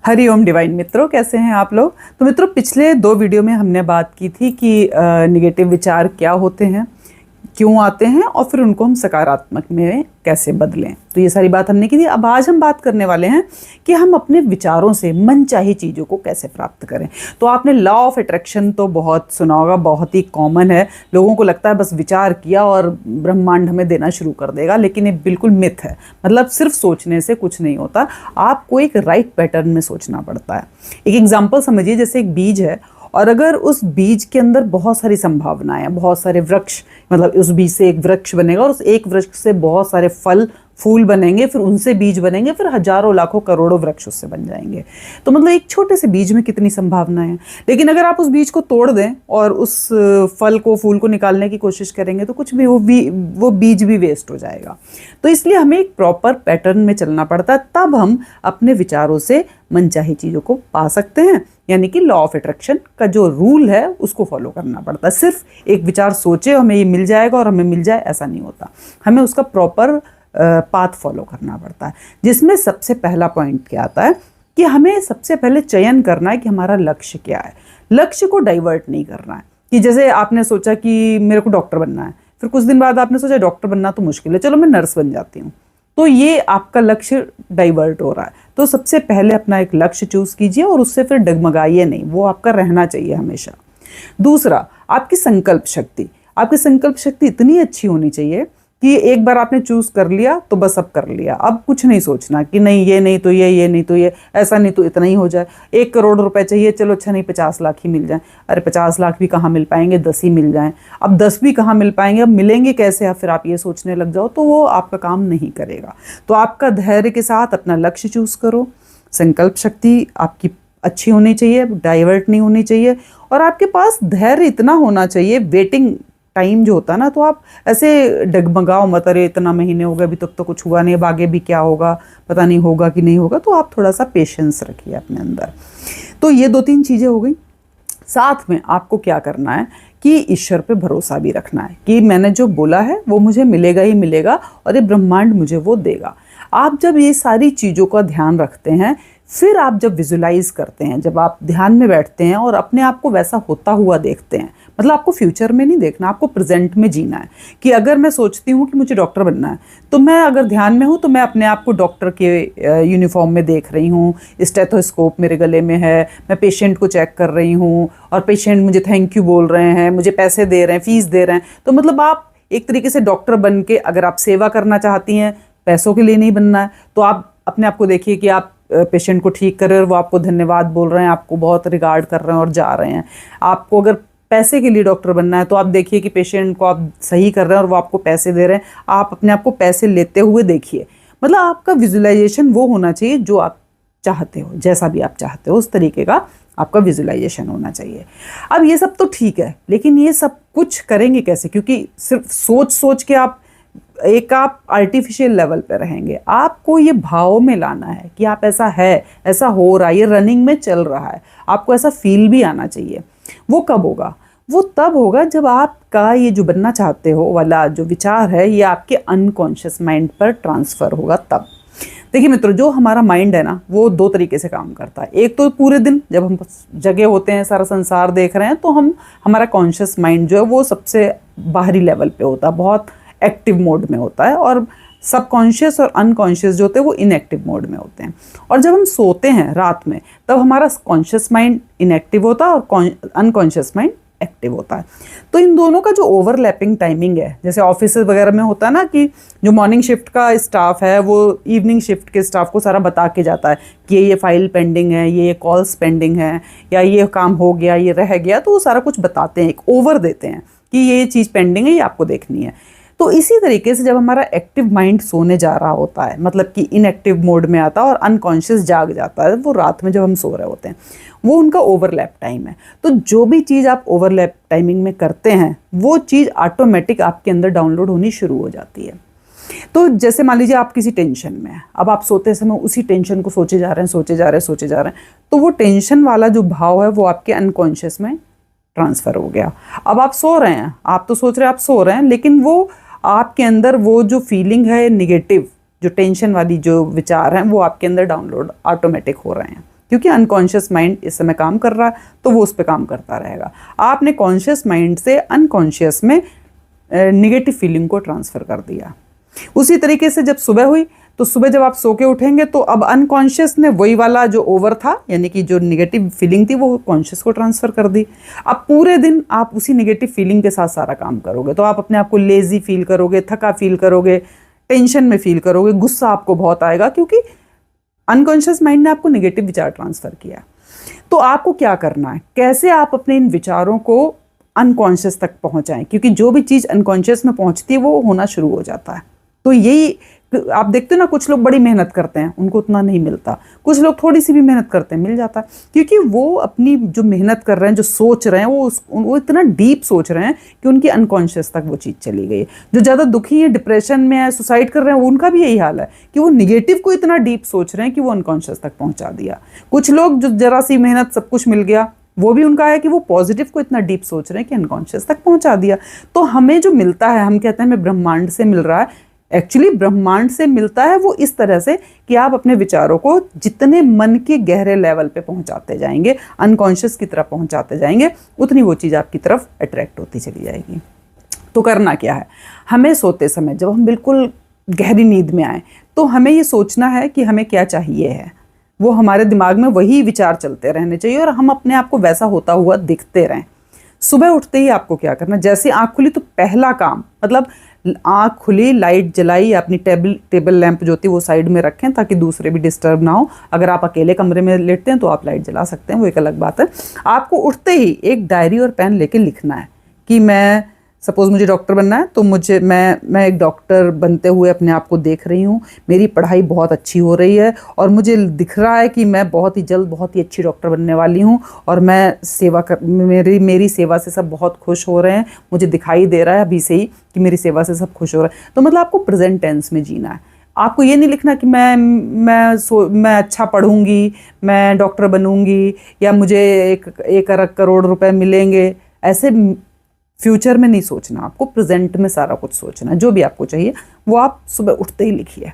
Hariom divine मित्रों, कैसे हैं आप लोग। तो मित्रों, पिछले 2 वीडियो में हमने बात की थी कि निगेटिव विचार क्या होते हैं, क्यों आते हैं और फिर उनको हम सकारात्मक में कैसे बदलें। तो ये सारी बात हमने की थी। अब आज हम बात करने वाले हैं कि हम अपने विचारों से मनचाही चीज़ों को कैसे प्राप्त करें। तो आपने लॉ ऑफ अट्रैक्शन तो बहुत सुना होगा, बहुत ही कॉमन है। लोगों को लगता है बस विचार किया और ब्रह्मांड हमें देना शुरू कर देगा, लेकिन ये बिल्कुल मिथ है। मतलब सिर्फ सोचने से कुछ नहीं होता, आपको एक राइट पैटर्न में सोचना पड़ता है। एक एग्जाम्पल समझिए, जैसे एक बीज है और अगर उस बीज के अंदर बहुत सारी संभावनाएं हैं, बहुत सारे वृक्ष, मतलब उस बीज से एक वृक्ष बनेगा और उस एक वृक्ष से बहुत सारे फल फूल बनेंगे, फिर उनसे बीज बनेंगे, फिर हजारों लाखों करोड़ों वृक्ष उससे बन जाएंगे। तो मतलब एक छोटे से बीज में कितनी संभावनाएं हैं। लेकिन अगर आप उस बीज को तोड़ दें और उस फल को फूल को निकालने की कोशिश करेंगे तो कुछ भी वो बीज भी वेस्ट हो जाएगा। तो इसलिए हमें एक प्रॉपर पैटर्न में चलना पड़ता है, तब हम अपने विचारों से मनचाही चीज़ों को पा सकते हैं। यानी कि लॉ ऑफ अट्रैक्शन का जो रूल है उसको फॉलो करना पड़ता है। सिर्फ एक विचार सोचे हमें ये मिल जाएगा और हमें मिल जाए, ऐसा नहीं होता। हमें उसका प्रॉपर पाथ फॉलो करना पड़ता है, जिसमें सबसे पहला पॉइंट क्या आता है कि हमें सबसे पहले चयन करना है कि हमारा लक्ष्य क्या है। लक्ष्य को डाइवर्ट नहीं करना है कि जैसे आपने सोचा कि मेरे को डॉक्टर बनना है, फिर कुछ दिन बाद आपने सोचा डॉक्टर बनना तो मुश्किल है, चलो मैं नर्स बन जाती हूँ। तो ये आपका लक्ष्य डाइवर्ट हो रहा है। तो सबसे पहले अपना एक लक्ष्य चूज कीजिए और उससे फिर डगमगाइए नहीं, वो आपका रहना चाहिए हमेशा। दूसरा, आपकी संकल्प शक्ति। आपकी संकल्प शक्ति इतनी अच्छी होनी चाहिए कि एक बार आपने चूज कर लिया तो बस अब कर लिया, अब कुछ नहीं सोचना कि नहीं ये नहीं तो ये नहीं तो ये, ऐसा नहीं तो इतना ही हो जाए। 1 करोड़ रुपए चाहिए, चलो अच्छा नहीं 50 लाख ही मिल जाए। अरे 50 लाख भी कहाँ मिल पाएंगे, 10 ही मिल जाएं। अब 10 भी कहाँ मिल पाएंगे, अब मिलेंगे कैसे, अब फिर आप ये सोचने लग जाओ तो वो आपका काम नहीं करेगा। तो आपका धैर्य के साथ अपना लक्ष्य चूज करो। संकल्प शक्ति आपकी अच्छी होनी चाहिए, डाइवर्ट नहीं होनी चाहिए, और आपके पास धैर्य इतना होना चाहिए। वेटिंग टाइम जो होता है ना, तो आप ऐसे डगमगाओ मत, अरे इतना महीने हो गए अभी तक तो कुछ हुआ नहीं, अब आगे भी क्या होगा पता नहीं, होगा कि नहीं होगा। तो आप थोड़ा सा पेशेंस रखिए अपने अंदर। तो ये 2-3 चीज़ें हो गई। साथ में आपको क्या करना है कि ईश्वर पे भरोसा भी रखना है कि मैंने जो बोला है वो मुझे मिलेगा ही मिलेगा और ये ब्रह्मांड मुझे वो देगा। आप जब ये सारी चीज़ों का ध्यान रखते हैं, फिर आप जब विजुलाइज करते हैं, जब आप ध्यान में बैठते हैं और अपने आप को वैसा होता हुआ देखते हैं, मतलब आपको फ्यूचर में नहीं देखना, आपको प्रेजेंट में जीना है। कि अगर मैं सोचती हूँ कि मुझे डॉक्टर बनना है, तो मैं अगर ध्यान में हूँ तो मैं अपने आप को डॉक्टर के यूनिफॉर्म में देख रही हूँ, स्टेथोस्कोप मेरे गले में है, मैं पेशेंट को चेक कर रही हूँ और पेशेंट मुझे थैंक यू बोल रहे हैं, मुझे पैसे दे रहे हैं, फीस दे रहे हैं। तो मतलब आप एक तरीके से डॉक्टर बन के, अगर आप सेवा करना चाहती हैं, पैसों के लिए नहीं बनना है, तो आप अपने आप को देखिए कि आप पेशेंट को ठीक कर रहे हैं और वो आपको धन्यवाद बोल रहे हैं, आपको बहुत रिगार्ड कर रहे हैं और जा रहे हैं। आपको अगर पैसे के लिए डॉक्टर बनना है तो आप देखिए कि पेशेंट को आप सही कर रहे हैं और वो आपको पैसे दे रहे हैं, आप अपने आप को पैसे लेते हुए देखिए। मतलब आपका विजुअलाइजेशन वो होना चाहिए जो आप चाहते हो, जैसा भी आप चाहते हो उस तरीके का आपका विजुअलाइजेशन होना चाहिए। अब ये सब तो ठीक है, लेकिन ये सब कुछ करेंगे कैसे, क्योंकि सिर्फ सोच सोच के आप आर्टिफिशियल लेवल पे रहेंगे। आपको ये भाव में लाना है कि आप ऐसा है, ऐसा हो रहा है, ये रनिंग में चल रहा है, आपको ऐसा फील भी आना चाहिए। वो कब होगा? वो तब होगा जब आपका ये जो बनना चाहते हो वाला जो विचार है ये आपके अनकॉन्शियस माइंड पर ट्रांसफ़र होगा तब। देखिए मित्रों, जो हमारा माइंड है ना, वो 2 तरीके से काम करता है। एक तो पूरे दिन जब हम जगे होते हैं, सारा संसार देख रहे हैं, तो हमारा कॉन्शियस माइंड जो है वो सबसे बाहरी लेवल पे होता है, बहुत एक्टिव मोड में होता है, और सबकॉन्शियस और अनकॉन्शियस जो होते हैं वो इनएक्टिव मोड में होते हैं। और जब हम सोते हैं रात में, तब हमारा कॉन्शियस माइंड इनएक्टिव होता है और अनकॉन्शियस माइंड एक्टिव होता है। तो इन दोनों का जो ओवरलैपिंग टाइमिंग है, जैसे ऑफिस वगैरह में होता है ना कि जो मॉर्निंग शिफ्ट का स्टाफ है वो इवनिंग शिफ्ट के स्टाफ को सारा बता के जाता है कि ये फाइल पेंडिंग है, ये कॉल्स पेंडिंग है, या ये काम हो गया, ये रह गया, तो वो सारा कुछ बताते हैं, एक ओवर देते हैं कि ये चीज़ पेंडिंग है, ये आपको देखनी है। तो इसी तरीके से जब हमारा एक्टिव माइंड सोने जा रहा होता है, मतलब कि इनएक्टिव मोड में आता है और अनकॉन्शियस जाग जाता है, वो रात में जब हम सो रहे होते हैं, वो उनका ओवरलैप टाइम है। तो जो भी चीज़ आप ओवरलैप टाइमिंग में करते हैं वो चीज़ ऑटोमेटिक आपके अंदर डाउनलोड होनी शुरू हो जाती है। तो जैसे मान लीजिए आप किसी टेंशन में हैं, अब आप सोते समय उसी टेंशन को सोचे जा रहे हैं, तो वो टेंशन वाला जो भाव है वो आपके अनकॉन्शियस में ट्रांसफ़र हो गया। अब आप सो रहे हैं, आप तो सोच रहे हैं आप सो रहे हैं, लेकिन वो आपके अंदर वो जो फीलिंग है नेगेटिव, जो टेंशन वाली जो विचार हैं वो आपके अंदर डाउनलोड ऑटोमेटिक हो रहे हैं। क्योंकि अनकॉन्शियस माइंड इस समय काम कर रहा है तो वो उस पर काम करता रहेगा। आपने कॉन्शियस माइंड से अनकॉन्शियस में निगेटिव फीलिंग को ट्रांसफ़र कर दिया। उसी तरीके से जब सुबह हुई तो सुबह जब आप सो के उठेंगे तो अब अनकॉन्शियस ने वही वाला जो ओवर था, यानी कि जो निगेटिव फीलिंग थी, वो कॉन्शियस को ट्रांसफ़र कर दी। अब पूरे दिन आप उसी निगेटिव फीलिंग के साथ सारा काम करोगे तो आप अपने आप को लेज़ी फील करोगे, थका फील करोगे, टेंशन में फील करोगे, गुस्सा आपको बहुत आएगा, क्योंकि अनकॉन्शियस माइंड ने आपको निगेटिव विचार ट्रांसफ़र किया। तो आपको क्या करना है, कैसे आप अपने इन विचारों को अनकॉन्शियस तक पहुंचाएं, क्योंकि जो भी चीज़ अनकॉन्शियस में पहुंचती है वो होना शुरू हो जाता है। तो यही आप देखते हो ना, कुछ लोग बड़ी मेहनत करते हैं उनको उतना नहीं मिलता, कुछ लोग थोड़ी सी भी मेहनत करते हैं मिल जाता है, क्योंकि वो अपनी जो मेहनत कर रहे हैं, जो सोच रहे हैं, वो इतना डीप सोच रहे हैं कि उनकी अनकॉन्शियस तक वो चीज़ चली गई है। जो ज़्यादा दुखी है, डिप्रेशन में है, सुसाइड कर रहे हैं, उनका भी यही हाल है कि वो निगेटिव को इतना डीप सोच रहे हैं कि वो अनकॉन्शियस तक पहुँचा दिया। कुछ लोग जो ज़रा सी मेहनत, सब कुछ मिल गया, वो भी उनका है कि वो पॉजिटिव को इतना डीप सोच रहे हैं कि अनकॉन्शियस तक पहुंचा दिया। तो हमें जो मिलता है, हम कहते हैं हमें ब्रह्मांड से मिल रहा है, एक्चुअली ब्रह्मांड से मिलता है वो इस तरह से कि आप अपने विचारों को जितने मन के गहरे लेवल पे पहुंचाते जाएंगे, अनकॉन्शियस की तरफ पहुंचाते जाएंगे, उतनी वो चीज़ आपकी तरफ अट्रैक्ट होती चली जाएगी। तो करना क्या है, हमें सोते समय जब हम बिल्कुल गहरी नींद में आए तो हमें ये सोचना है कि हमें क्या चाहिए है। वो हमारे दिमाग में वही विचार चलते रहने चाहिए और हम अपने आप को वैसा होता हुआ दिखते रहें। सुबह उठते ही आपको क्या करना, जैसे आँख खुली तो पहला काम, मतलब आँख खुली, लाइट जलाई, अपनी टेबल लैंप जो होती है वो साइड में रखें ताकि दूसरे भी डिस्टर्ब ना हो। अगर आप अकेले कमरे में लेटते हैं तो आप लाइट जला सकते हैं, वो एक अलग बात है। आपको उठते ही एक डायरी और पेन लेके लिखना है कि मैं, सपोज़ मुझे डॉक्टर बनना है तो मैं एक डॉक्टर बनते हुए अपने आप को देख रही हूँ, मेरी पढ़ाई बहुत अच्छी हो रही है और मुझे दिख रहा है कि मैं बहुत ही जल्द बहुत ही अच्छी डॉक्टर बनने वाली हूँ और मैं मेरी सेवा से सब बहुत खुश हो रहे हैं, मुझे दिखाई दे रहा है अभी से ही कि मेरी सेवा से सब खुश हो रहे हैं। तो मतलब आपको प्रेजेंट टेंस में जीना है। आपको ये नहीं लिखना कि मैं अच्छा पढ़ूंगी, मैं डॉक्टर बनूंगी, या मुझे 1 अरब करोड़ रुपए मिलेंगे। ऐसे फ्यूचर में नहीं सोचना, आपको प्रेजेंट में सारा कुछ सोचना है। जो भी आपको चाहिए वो आप सुबह उठते ही लिखिए।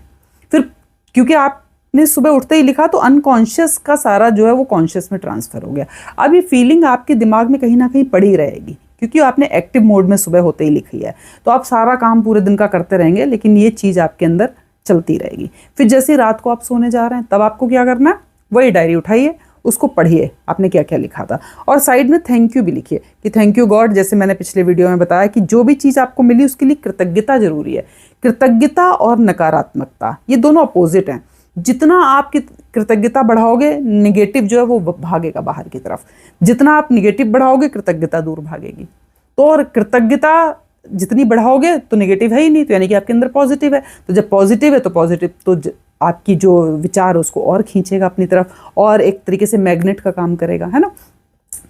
फिर क्योंकि आपने सुबह उठते ही लिखा तो अनकॉन्शियस का सारा जो है वो कॉन्शियस में ट्रांसफ़र हो गया। अब ये फीलिंग आपके दिमाग में कहीं ना कहीं पड़ी रहेगी, क्योंकि आपने एक्टिव मोड में सुबह होते ही लिखी है। तो आप सारा काम पूरे दिन का करते रहेंगे, लेकिन ये चीज़ आपके अंदर चलती रहेगी। फिर जैसे रात को आप सोने जा रहे हैं तब आपको क्या करना है, वही डायरी उठाइए, उसको पढ़िए आपने क्या क्या लिखा था, और साइड में थैंक यू भी लिखिए कि थैंक यू गॉड। जैसे मैंने पिछले वीडियो में बताया कि जो भी चीज़ आपको मिली उसके लिए कृतज्ञता जरूरी है। कृतज्ञता और नकारात्मकता ये दोनों अपोजिट हैं। जितना आप कृतज्ञता बढ़ाओगे, निगेटिव जो है वो भागेगा बाहर की तरफ। जितना आप निगेटिव बढ़ाओगे, कृतज्ञता दूर भागेगी। तो और कृतज्ञता जितनी बढ़ाओगे तो निगेटिव है ही नहीं, तो यानी कि आपके अंदर पॉजिटिव है। तो जब पॉजिटिव है तो पॉजिटिव तो आपकी जो विचार है उसको और खींचेगा अपनी तरफ, और एक तरीके से मैग्नेट का काम करेगा, है ना।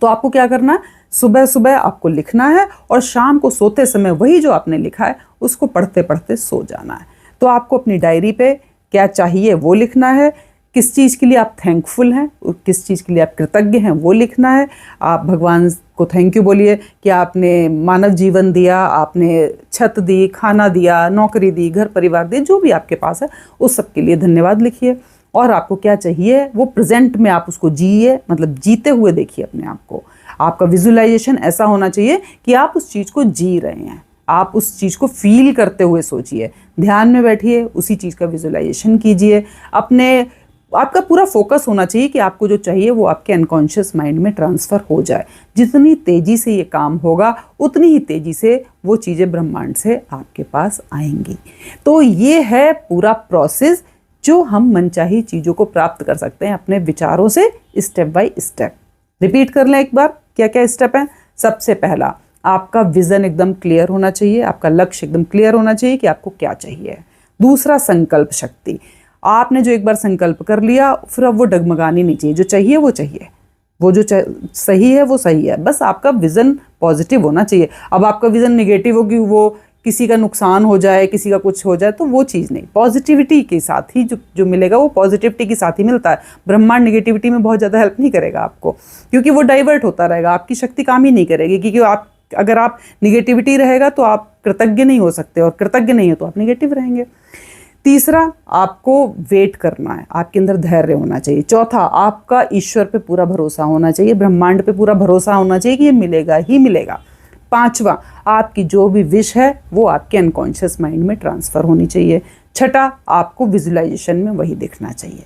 तो आपको क्या करना है, सुबह सुबह आपको लिखना है और शाम को सोते समय वही जो आपने लिखा है उसको पढ़ते पढ़ते सो जाना है। तो आपको अपनी डायरी पे क्या चाहिए वो लिखना है, किस चीज़ के लिए आप थैंकफुल हैं, किस चीज़ के लिए आप कृतज्ञ हैं वो लिखना है। आप भगवान को थैंक यू बोलिए कि आपने मानव जीवन दिया, आपने छत दी, खाना दिया, नौकरी दी, घर परिवार दिए, जो भी आपके पास है उस सब के लिए धन्यवाद लिखिए। और आपको क्या चाहिए वो प्रेजेंट में आप उसको जिए, मतलब जीते हुए देखिए अपने आप को। आपका विजुअलाइजेशन ऐसा होना चाहिए कि आप उस चीज़ को जी रहे हैं, आप उस चीज़ को फील करते हुए सोचिए, ध्यान में बैठिए, उसी चीज़ का विजुअलाइजेशन कीजिए। आपका पूरा फोकस होना चाहिए कि आपको जो चाहिए वो आपके अनकॉन्शियस माइंड में ट्रांसफ़र हो जाए। जितनी तेज़ी से ये काम होगा उतनी ही तेज़ी से वो चीज़ें ब्रह्मांड से आपके पास आएंगी। तो ये है पूरा प्रोसेस जो हम मनचाही चीज़ों को प्राप्त कर सकते हैं अपने विचारों से, स्टेप बाय स्टेप। रिपीट कर लें एक बार, क्या क्या स्टेप हैं। सबसे पहला, आपका विज़न एकदम क्लियर होना चाहिए, आपका लक्ष्य एकदम क्लियर होना चाहिए कि आपको क्या चाहिए। दूसरा, संकल्प शक्ति। आपने जो एक बार संकल्प कर लिया फिर अब वो डगमगानी नहीं चाहिए, जो चाहिए वो चाहिए, वो जो सही है वो सही है, बस आपका विज़न पॉजिटिव होना चाहिए। अब आपका विज़न निगेटिव हो कि वो किसी का नुकसान हो जाए, किसी का कुछ हो जाए, तो वो चीज़ नहीं। पॉजिटिविटी के साथ ही जो मिलेगा वो पॉजिटिविटी के साथ ही मिलता है। ब्रह्मांड निगेटिविटी में बहुत ज़्यादा हेल्प नहीं करेगा आपको, क्योंकि वो डाइवर्ट होता रहेगा, आपकी शक्ति काम ही नहीं करेगी। क्योंकि अगर आप निगेटिविटी रहेगा तो आप कृतज्ञ नहीं हो सकते, और कृतज्ञ नहीं हो तो आप निगेटिव रहेंगे। तीसरा, आपको वेट करना है, आपके अंदर धैर्य होना चाहिए। चौथा, आपका ईश्वर पे पूरा भरोसा होना चाहिए, ब्रह्मांड पे पूरा भरोसा होना चाहिए कि ये मिलेगा ही मिलेगा। पांचवा, आपकी जो भी विश है वो आपके अनकॉन्शियस माइंड में ट्रांसफर होनी चाहिए। छठा, आपको विजुअलाइजेशन में वही दिखना चाहिए।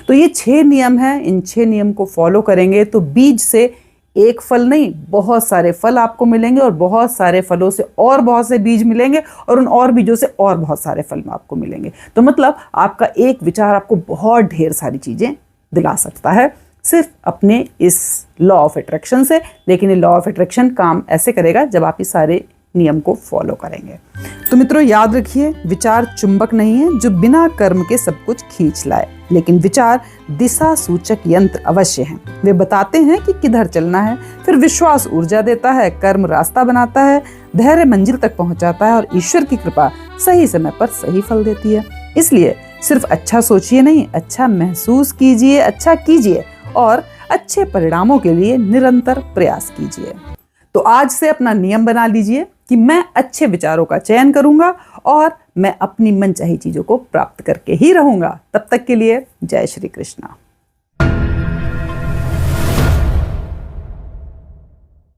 तो ये 6 नियम हैं। इन 6 नियम को फॉलो करेंगे तो बीज से एक फल नहीं, बहुत सारे फल आपको मिलेंगे, और बहुत सारे फलों से और बहुत से बीज मिलेंगे, और उन और बीजों से और बहुत सारे फल आपको मिलेंगे। तो मतलब आपका एक विचार आपको बहुत ढेर सारी चीजें दिला सकता है, सिर्फ अपने इस लॉ ऑफ अट्रैक्शन से। लेकिन ये लॉ ऑफ अट्रैक्शन काम ऐसे करेगा जब आप इस सारे नियम को फॉलो करेंगे। तो मित्रों, याद रखिए, विचार चुंबक नहीं है जो बिना कर्म के सब कुछ खींच लाए, लेकिन विचार दिशा सूचक यंत्र अवश्य हैं। वे बताते हैं कि किधर चलना है, फिर विश्वास ऊर्जा देता है, कर्म रास्ता बनाता है, धैर्य मंजिल तक पहुंचाता है, और ईश्वर की कृपा सही समय पर सही फल देती है। इसलिए सिर्फ अच्छा सोचिए नहीं, अच्छा महसूस कीजिए, अच्छा कीजिए, और अच्छे परिणामों के लिए निरंतर प्रयास कीजिए। तो आज से अपना नियम बना लीजिए कि मैं अच्छे विचारों का चयन करूंगा और मैं अपनी मनचाही चीजों को प्राप्त करके ही रहूंगा। तब तक के लिए जय श्री कृष्णा।